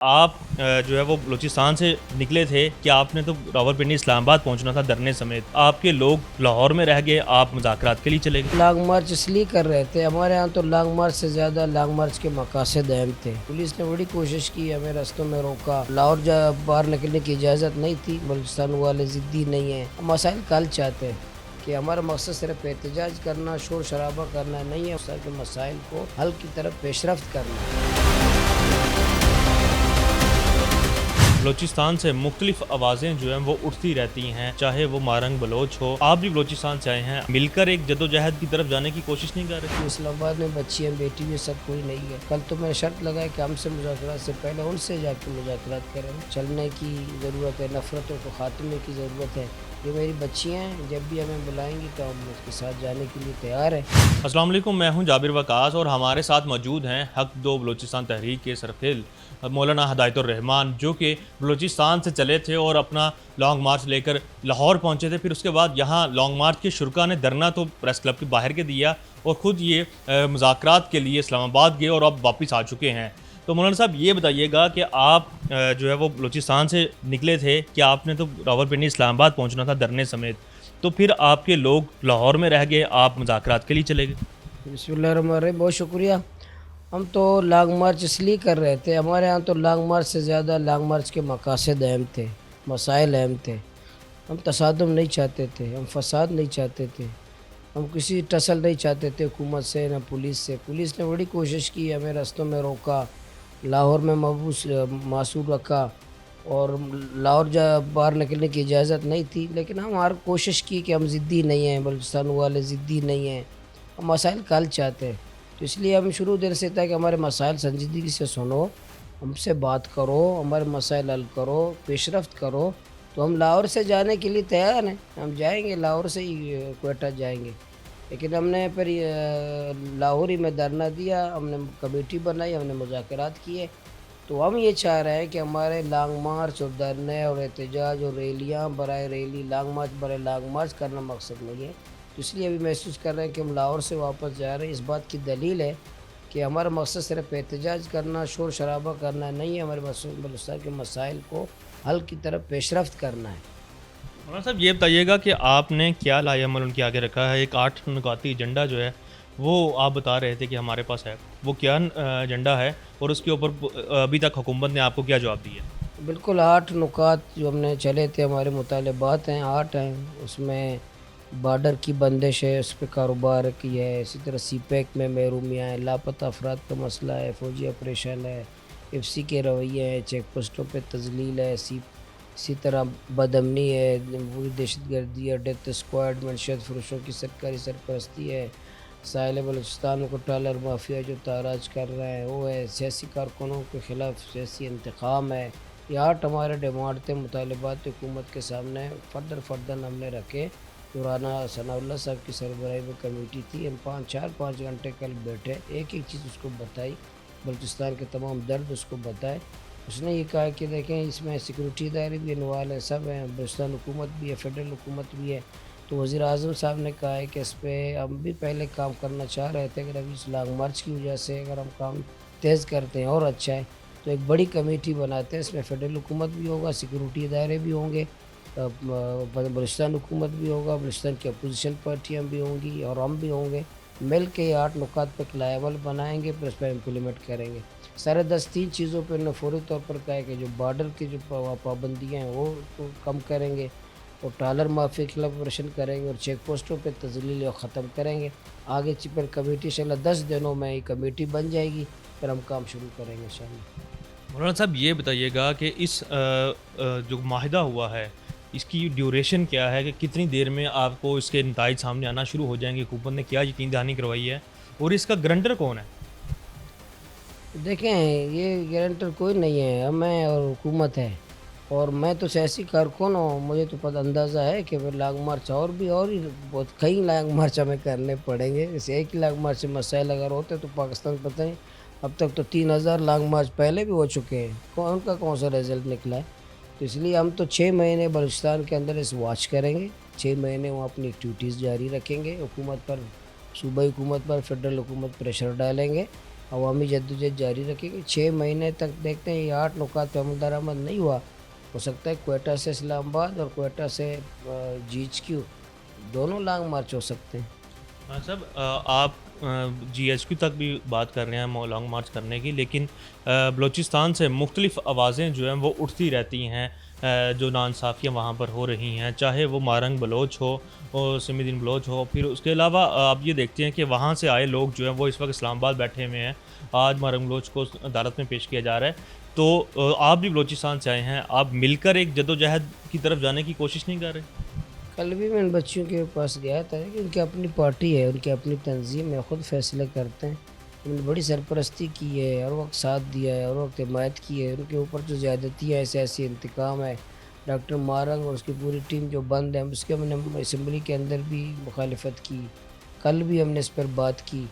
آپ جو ہے وہ بلوچستان سے نکلے تھے کہ آپ نے تو راولپنڈی اسلام آباد پہنچنا تھا دھرنے سمیت، آپ کے لوگ لاہور میں رہ گئے، آپ مذاکرات کے لیے چلے گئے۔ لانگ مارچ اس لیے کر رہے تھے، ہمارے ہاں تو لانگ مارچ سے زیادہ لانگ مارچ کے مقاصد اہم تھے۔ پولیس نے بڑی کوشش کی، ہمیں رستوں میں روکا، لاہور باہر نکلنے کی اجازت نہیں تھی۔ بلوچستان والے ضدی نہیں ہیں، ہم مسائل کا حل چاہتے ہیں کہ ہمارا مقصد صرف احتجاج کرنا، شور شرابہ کرنا نہیں ہے، اس کے مسائل کو حل کی طرف پیش رفت کرنا ہے۔ بلوچستان سے مختلف آوازیں جو ہیں وہ اٹھتی رہتی ہیں، چاہے وہ مارنگ بلوچ ہو۔ آپ بھی بلوچستان سے آئے ہیں، مل کر ایک جدوجہد کی طرف جانے کی کوشش نہیں کر رہے؟ اسلام آباد میں بچیاں بیٹی بھی سب کوئی نہیں ہے۔ کل تو میں نے شرط لگایا کہ ہم سے مذاکرات سے پہلے ان سے جا کے مذاکرات کریں۔ چلنے کی ضرورت ہے، نفرتوں کو خاتمے کی ضرورت ہے۔ یہ میری بچیاں ہیں، جب بھی ہمیں بلائیں گی تو ہم اس کے ساتھ جانے کے لیے تیار ہیں۔ السلام علیکم، میں ہوں جابر وقاص اور ہمارے ساتھ موجود ہیں حق دو بلوچستان تحریک کے سرخیل مولانا ہدایت الرحمان، جو کہ بلوچستان سے چلے تھے اور اپنا لانگ مارچ لے کر لاہور پہنچے تھے۔ پھر اس کے بعد یہاں لانگ مارچ کے شرکا نے دھرنا تو پریس کلب کے باہر کے دیا اور خود یہ مذاکرات کے لیے اسلام آباد گئے اور اب واپس آ چکے ہیں۔ تو مولانا صاحب یہ بتائیے گا کہ آپ جو ہے وہ بلوچستان سے نکلے تھے کہ آپ نے تو راولپنڈی اسلام آباد پہنچنا تھا دھرنے سمیت، تو پھر آپ کے لوگ لاہور میں رہ گئے، آپ مذاکرات کے لیے چلے گئے۔ بسم اللہ الرحمن الرحیم، بہت شکریہ۔ ہم تو لانگ مارچ اس لیے کر رہے تھے، ہمارے ہاں تو لانگ مارچ سے زیادہ لانگ مارچ کے مقاصد اہم تھے، مسائل اہم تھے۔ ہم تصادم نہیں چاہتے تھے، ہم فساد نہیں چاہتے تھے، ہم کسی ٹسل نہیں چاہتے تھے حکومت سے نہ پولیس سے۔ پولیس نے بڑی کوشش کی، ہمیں رستوں میں روکا، لاہور میں محبوس معصور رکھا اور لاہور باہر نکلنے کی اجازت نہیں تھی، لیکن ہم ہر کوشش کی کہ ہم ضدی نہیں ہیں، بلوچستان والے ضدی نہیں ہیں، ہم مسائل کا حل چاہتے ہیں۔ تو اس لیے ہم شروع دن سے تھا کہ ہمارے مسائل سنجیدگی سے سنو، ہم سے بات کرو، ہمارے مسائل حل کرو، پیش رفت کرو۔ تو ہم لاہور سے جانے کے لیے تیار ہیں، ہم جائیں گے، لاہور سے ہی کوئٹہ جائیں گے۔ لیکن ہم نے پھر لاہور ہی میں دھرنا دیا، ہم نے کمیٹی بنائی، ہم نے مذاکرات کیے۔ تو ہم یہ چاہ رہے ہیں کہ ہمارے لانگ مارچ اور دھرنے اور احتجاج اور ریلیاں برائے ریلی، لانگ مارچ برائے لانگ مارچ کرنا مقصد نہیں ہے۔ تو اس لیے ابھی محسوس کر رہے ہیں کہ ہم لاہور سے واپس جا رہے ہیں۔ اس بات کی دلیل ہے کہ ہمارا مقصد صرف احتجاج کرنا، شور شرابہ کرنا نہیں ہے، ہمارے بلوچستان کے مسائل کو حل کی طرف پیش رفت کرنا ہے۔ مولانا صاحب یہ بتائیے گا کہ آپ نے کیا لائے عمل ان کے آگے رکھا ہے؟ ایک 8 نکاتی ایجنڈا جو ہے وہ آپ بتا رہے تھے کہ ہمارے پاس ہے، وہ کیا ایجنڈا ہے اور اس کے اوپر ابھی تک حکومت نے آپ کو کیا جواب دیا ہے؟ بالکل 8 نکات جو ہم نے چلے تھے، ہمارے مطالبات ہیں، 8 ہیں۔ اس میں بارڈر کی بندش ہے، اس پہ کاروبار کی ہے، اسی طرح سی پیک میں محرومیاں ہیں، لاپتہ افراد کا مسئلہ ہے، فوجی آپریشن ہے، ایف سی کے رویے ہیں، چیک پوسٹوں پہ تذلیل ہے، اسی طرح بد امنی ہے، جمہوری دہشت گردی ہے، ڈیتھ اسکواڈ، منشیات فروشوں کی سرکاری سرپرستی ہے، ساحل بلوچستان کو ٹالر مافیا جو تاراج کر رہے ہیں وہ ہے، سیاسی کارکنوں کے خلاف سیاسی انتقام ہے۔ یہ 8 ہمارے ڈیمانڈ تھے، مطالبات حکومت کے سامنے فردن ہم نے رکھے۔ رانا ثناء اللہ صاحب کی سربراہی میں کمیٹی تھی، ہم 5 گھنٹے کل بیٹھے، ایک ایک چیز اس کو بتائی، بلوچستان کے تمام درد اس کو بتائے۔ اس نے یہ کہا کہ دیکھیں اس میں سیکورٹی ادارے بھی انوالو ہیں، سب ہیں، بلوچستان حکومت بھی ہے، فیڈرل حکومت بھی ہے۔ تو وزیر اعظم صاحب نے کہا ہے کہ اس پہ ہم بھی پہلے کام کرنا چاہ رہے تھے، اگر ابھی اس لانگ مارچ کی وجہ سے اگر ہم کام تیز کرتے ہیں اور اچھا ہے تو ایک بڑی کمیٹی بناتے ہیں، اس میں فیڈرل حکومت بھی ہوگا، سیکورٹی ادارے بھی ہوں گے، بلوچستان حکومت بھی ہوگا، بلوچستان کی اپوزیشن پارٹیاں بھی ہوں گی اور ہم بھی ہوں گے، مل کے یہ 8 نکات پہ قلعہ عمل بنائیں گے، پھر اس پہ امپلیمنٹ کریں گے۔ سارے 10-3 چیزوں پہ انہوں نے فوری طور پر کہا ہے کہ جو بارڈر کی جو پابندیاں ہیں وہ کم کریں گے اور ٹالر مافیا کے خلاف آپریشن کریں گے اور چیک پوسٹوں پہ تذلیل ختم کریں گے۔ آگے پھر کمیٹی انشاءاللہ 10 دنوں میں یہ کمیٹی بن جائے گی، پھر ہم کام شروع کریں گے انشاءاللہ۔ مولانا صاحب یہ بتائیے گا کہ اس جو معاہدہ ہوا ہے اس کی ڈیوریشن کیا ہے، کہ کتنی دیر میں آپ کو اس کے نتائج سامنے آنا شروع ہو جائیں گے؟ حکومت نے کیا یقین دہانی کروائی ہے اور اس کا گرنٹر کون ہے؟ دیکھیں یہ گارنٹر کوئی نہیں ہے، ہمیں اور حکومت ہے، اور میں تو سیاسی کارکن ہوں، مجھے تو پتہ اندازہ ہے کہ پھر لانگ مارچ اور ہی بہت کئی لانگ مارچ ہمیں کرنے پڑیں گے۔ اس ایک ہی لانگ مارچ سے مسائل اگر ہوتے تو پاکستان پتہ نہیں اب تک تو 3000 لانگ مارچ پہلے بھی ہو چکے ہیں، ان کا کون سا رزلٹ نکلا ہے؟ تو اس لیے ہم تو 6 مہینے بلوچستان کے اندر اس واچ کریں گے، 6 مہینے وہ اپنی ایکٹیویٹیز جاری رکھیں گے، حکومت پر، صوبائی حکومت پر، فیڈرل حکومت پریشر ڈالیں گے عوامی جدوجہد جاری رکھیں گے. 6 مہینے تک دیکھتے ہیں یہ 8 نکات پہ عمل درآمد نہیں ہوا, ہو سکتا ہے کوئٹہ سے اسلام آباد اور کوئٹہ سے GHQ دونوں لانگ مارچ ہو سکتے ہیں. ہاں صاحب, آپ GHQ تک بھی بات کر رہے ہیں لانگ مارچ کرنے کی, لیکن بلوچستان سے مختلف آوازیں جو ہیں وہ اٹھتی رہتی ہیں جو ناانصافیاں وہاں پر ہو رہی ہیں, چاہے وہ مارنگ بلوچ ہو اور سمی الدین بلوچ ہو. پھر اس کے علاوہ آپ یہ دیکھتے ہیں کہ وہاں سے آئے لوگ جو ہیں وہ اس وقت اسلام آباد بیٹھے ہوئے ہیں. آج مارنگ بلوچ کو عدالت میں پیش کیا جا رہا ہے. تو آپ بھی بلوچستان سے آئے ہیں, آپ مل کر ایک جدوجہد کی طرف جانے کی کوشش نہیں کر رہے؟ کل بھی میں ان بچیوں کے پاس گیا تھا کہ ان کی اپنی پارٹی ہے, ان کی اپنی تنظیم ہے, خود فیصلے کرتے ہیں. انہوں نے بڑی سرپرستی کی ہے, ہر وقت ساتھ دیا ہے, ہر وقت حمایت کی ہے. ان کے اوپر جو زیادتی ہے, سیاسی انتقام ہے, ڈاکٹر مارنگ اور اس کی پوری ٹیم جو بند ہے, اس کے ہم نے اسمبلی کے اندر بھی مخالفت کی. کل بھی ہم نے اس پر بات کی.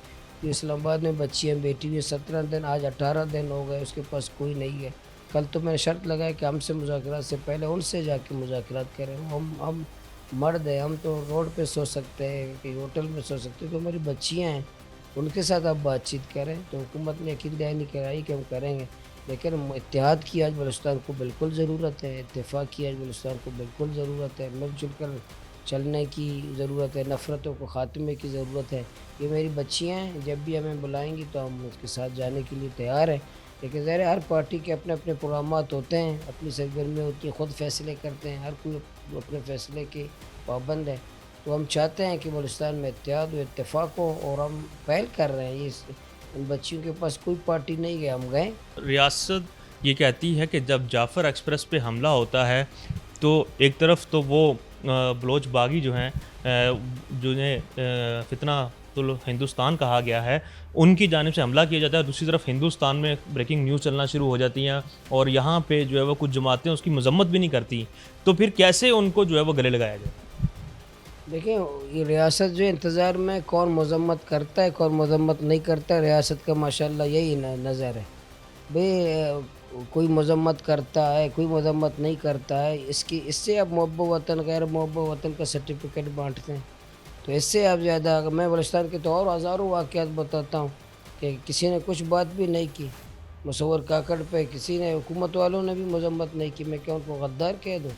جو اسلام آباد میں بچیاں بیٹھی ہوئی 17 دن, آج 18 دن ہو گئے, اس کے پاس کوئی نہیں ہے. کل تو میں نے شرط لگایا کہ ہم سے مذاکرات سے پہلے ان سے جا کے مذاکرات کریں. ہم مرد ہیں, ہم تو روڈ پہ سو سکتے ہیں, کہ ہوٹل میں سو سکتے ہیں, تو ہماری بچیاں ہیں, ان کے ساتھ آپ بات چیت کریں. تو حکومت نے یقین دہانی کرائی کہ ہم کریں گے, لیکن اتحاد کی آج بلوچستان کو بالکل ضرورت ہے, اتفاق کی آج بلوچستان کو بالکل ضرورت ہے, مل جل کر چلنے کی ضرورت ہے, نفرتوں کو خاتمے کی ضرورت ہے. یہ میری بچیاں ہیں, جب بھی ہمیں بلائیں گی تو ہم اس کے ساتھ جانے کے لیے تیار ہیں. لیکن ظاہر ہر پارٹی کے اپنے اپنے پروگرامات ہوتے ہیں, اپنی سرگرمیاں ہوتی ہیں, خود فیصلے کرتے ہیں, ہر کوئی اپنے فیصلے کے پابند ہے. تو ہم چاہتے ہیں کہ بلوچستان میں اتحاد و اتفاق ہو, اور ہم پہل کر رہے ہیں. ان بچیوں کے پاس کوئی پارٹی نہیں ہے, ہم گئے. ریاست یہ کہتی ہے کہ جب جعفر ایکسپریس پہ حملہ ہوتا ہے تو ایک طرف تو وہ بلوچ باغی جو ہیں جنہیں فتنہ ہندوستان کہا گیا ہے, ان کی جانب سے حملہ کیا جاتا ہے, دوسری طرف ہندوستان میں بریکنگ نیوز چلنا شروع ہو جاتی ہیں, اور یہاں پہ جو ہے وہ کچھ جماعتیں اس کی مذمت بھی نہیں کرتی. تو پھر کیسے ان کو جو ہے وہ گلے لگایا جائے؟ دیکھیں, یہ ریاست جو انتظار میں کون مذمت کرتا ہے کون مذمت نہیں کرتا ہے, ریاست کا ماشاءاللہ یہی نظر ہے. بھئی کوئی مذمت کرتا ہے, کوئی مذمت نہیں کرتا ہے, اس سے اب محب وطن غیر محب وطن کا سرٹیفکیٹ بانٹتے ہیں. تو اس سے اب زیادہ اگر میں بلوچستان کے تو اور ہزاروں واقعات بتاتا ہوں کہ کسی نے کچھ بات بھی نہیں کی. مصور کاکڑ پہ کسی نے, حکومت والوں نے بھی مذمت نہیں کی, میں کیا ان کو غدار کہہ دوں؟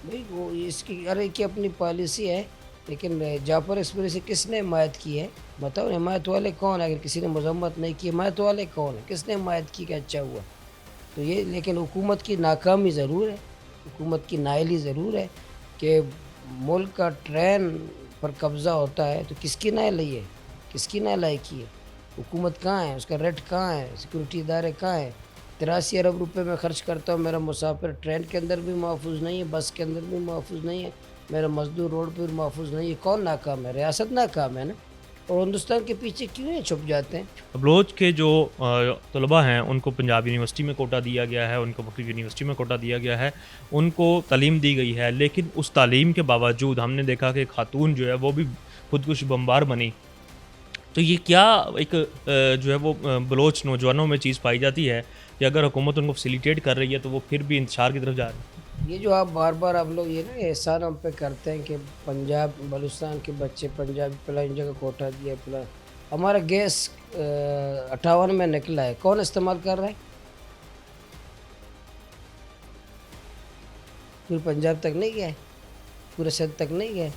بھئی وہ اس کی ہر ایک کی اپنی پالیسی ہے. لیکن جعفر ایکسپریس سے کس نے حمایت کی ہے؟ بتاؤ, حمایت والے کون ہیں؟ اگر کسی نے مذمت نہیں کی, حمایت والے کون ہیں؟ کس نے حمایت کی کہ اچھا ہوا؟ تو یہ لیکن حکومت کی ناکامی ضرور ہے, حکومت کی نااہلی ضرور ہے کہ ملک کا ٹرین پر قبضہ ہوتا ہے تو کس کی نااہلی ہے, کس کی نالائقی ہے؟ حکومت کہاں ہے, اس کا ریٹ کہاں ہے, سیکورٹی ادارے کہاں ہیں؟ 83 ارب روپے میں خرچ کرتا ہوں, میرا مسافر ٹرین کے اندر بھی محفوظ نہیں ہے, بس کے اندر بھی محفوظ نہیں ہے, میرا مزدور روڈ پہ محفوظ نہیں ہے. کون ناکام ہے؟ ریاست ناکام ہے نا. اور ہندوستان کے پیچھے کیوں ہیں چھپ جاتے ہیں؟ بلوچ کے جو طلباء ہیں ان کو پنجاب یونیورسٹی میں کوٹا دیا گیا ہے, ان کو مختلف یونیورسٹی میں کوٹا دیا گیا ہے, ان کو تعلیم دی گئی ہے, لیکن اس تعلیم کے باوجود ہم نے دیکھا کہ خاتون جو ہے وہ بھی خودکش بمبار بنی. تو یہ کیا ایک جو ہے وہ بلوچ نوجوانوں میں چیز پائی جاتی ہے کہ اگر حکومت ان کو فیسیلیٹیٹ کر رہی ہے تو وہ پھر بھی انتشار کی طرف جا رہے ہیں؟ یہ جو آپ بار بار آپ لوگ یہ نا احسان ہم پہ کرتے ہیں کہ پنجاب بلوچستان کے بچے پنجاب فلاں جگہ کوٹا دیا فلاں, ہمارا گیس 58 میں نکلا ہے, کون استعمال کر رہا ہے؟ پورے پنجاب تک نہیں گیا ہے, پورے سندھ تک نہیں گیا ہے,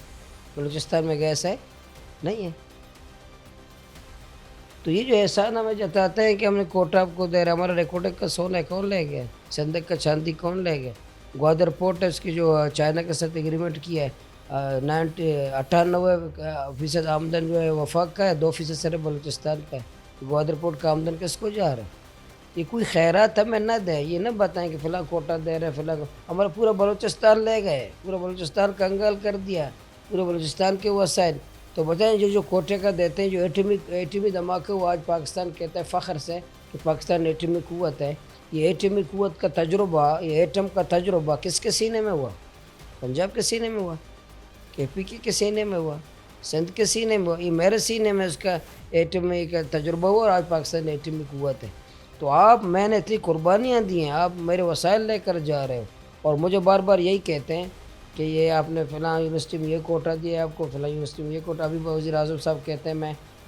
بلوچستان میں گیس ہے نہیں ہے. تو یہ جو احسان ہمیں جتاتے ہیں کہ ہم نے کوٹا آپ کو دے رہا, ہمارا ریکارڈنگ کا سونا کون لے گیا, سندھ کا چاندی کون لے گیا؟ گوادر پورٹ ہے, اس کی جو چائنا کے ساتھ ایگریمنٹ کیا ہے, 98% آمدن جو ہے وفاق کا ہے, 2% صرف بلوچستان کا ہے. گوادر پورٹ کا آمدن کس کو جا رہا ہے؟ یہ کوئی خیرات ہمیں نہ دیں, یہ نہ بتائیں کہ فلاں کوٹا دے رہے فلاں, ہمارا پورا بلوچستان لے گئے, پورا بلوچستان کنگال کر دیا, پورے بلوچستان کے وسائل. تو بتائیں جو کوٹے کا دیتے ہیں, جو ایٹمی دھماکہ وہ آج پاکستان کہتا ہے فخر سے کہ پاکستان ایٹمی قوت ہے. یہ ایٹمی قوت کا تجربہ, یہ ایٹم کا تجربہ کس کے سینے میں ہوا؟ پنجاب کے سینے میں ہوا, KPK کے سینے میں ہوا, سندھ کے سینے میں ہوا. یہ میرے سینے میں اس کا ایٹمی کا تجربہ ہوا, اور آج پاکستان ایٹمی قوت ہے. تو میں نے اتنی قربانیاں دی ہیں, آپ میرے وسائل لے کر جا رہے ہو, اور مجھے بار بار یہی کہتے ہیں کہ یہ آپ نے فلاں یونیورسٹی میں یہ کوٹا دیا, آپ کو فلاں یونیورسٹی میں یہ کوٹا. ابھی وزیر اعظم صاحب کہتے ہیں میں